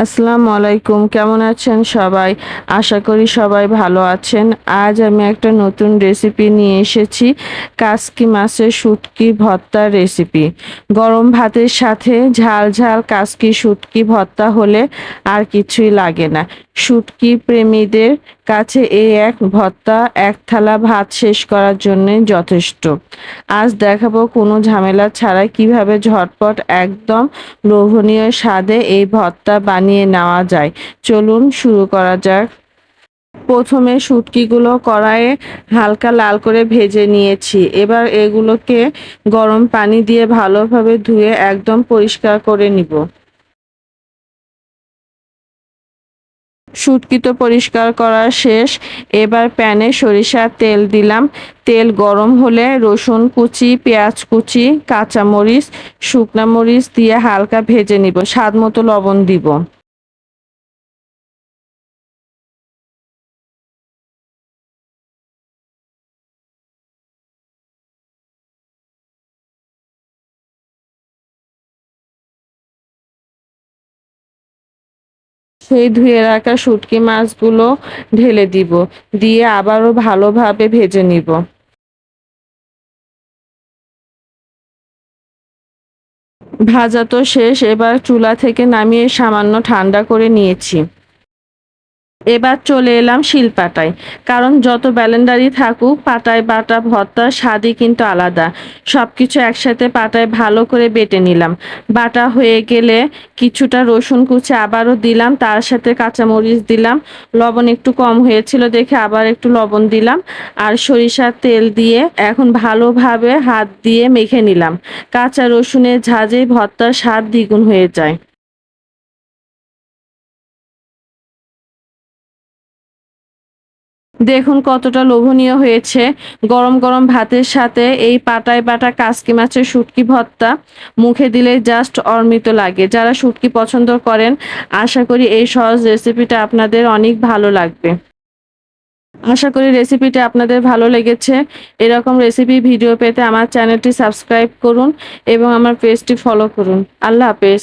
আসসালামু আলাইকুম, কেমন আছেন সবাই? আশা করি সবাই ভালো আছেন। আজ আমি একটা নতুন রেসিপি নিয়ে এসেছি, কাসকি মাছের শুটকি ভর্তার রেসিপি। গরম ভাতের সাথে ঝাল ঝাল কাসকি শুটকি ভর্তা হলে আর কিছুই লাগে না। শুটকি প্রেমীদের কাছে এই এক ভর্তা এক থালা ভাত শেষ করার জন্যই যথেষ্ট। আজ দেখাবো কোনো ঝামেলা ছাড়াই কিভাবে ঝটপট একদম লোভনীয় স্বাদে এই ভর্তা বানিয়ে নেওয়া যায়। চলুন শুরু করা যাক। প্রথমে শুটকিগুলো কড়াইয়ে হালকা লাল করে ভেজে নিয়েছি। এবার এগুলোকে গরম পানি দিয়ে ভালোভাবে ধুয়ে একদম পরিষ্কার করে নিব। শুটকি তো পরিষ্কার করা শেষ। এবার প্যানে সরিষার তেল দিলাম। তেল গরম হলে রসুন কুচি, পেঁয়াজ কুচি, কাঁচামরিচ, শুকনা মরিচ দিয়ে হালকা ভেজে নিব। স্বাদ মতো লবণ দিব। সেই ধুয়ে রাখা শুটকি মাছগুলো ঢেলে দিব। দিয়ে আবারও ভালোভাবে ভেজে নিব। ভাজা তো শেষ, এবার চুলা থেকে নামিয়ে সামান্য ঠান্ডা করে নিয়েছি। এবার চলে এলাম শিলপাটায়। কারণ যত ব্লেন্ডারই থাকুক, পাটায় বাটা ভর্তার স্বাদই কিন্তু আলাদা। সবকিছু একসাথে পাটায় ভালো করে বেটে নিলাম। বাটা হয়ে গেলে কিছুটা রসুন কুচি আবারও দিলাম, তার সাথে কাঁচামরিচ দিলাম। লবণ একটু কম হয়েছিল দেখে আবার একটু লবণ দিলাম। আর সরিষার তেল দিয়ে এখন ভালোভাবে হাত দিয়ে মেখে নিলাম। কাঁচা রসুনের ঝাঁঝে ভর্তার স্বাদ দ্বিগুণ হয়ে যায়। দেখুন কতটা লোভনীয় হয়েছে। গরম গরম ভাতের সাথে এই পাটায় বাটা কাসকি মাছের শুটকি ভর্তা মুখে দিলে জাস্ট অমৃত লাগে। যারা শুটকি পছন্দ করেন, আশা করি এই সহজ রেসিপিটা আপনাদের অনেক ভালো লাগবে। আশা করি রেসিপিটা আপনাদের ভালো লেগেছে। এরকম রেসিপি ভিডিও পেতে আমার চ্যানেলটি সাবস্ক্রাইব করুন এবং আমার পেজটি ফলো করুন। আল্লাহ হাফেজ।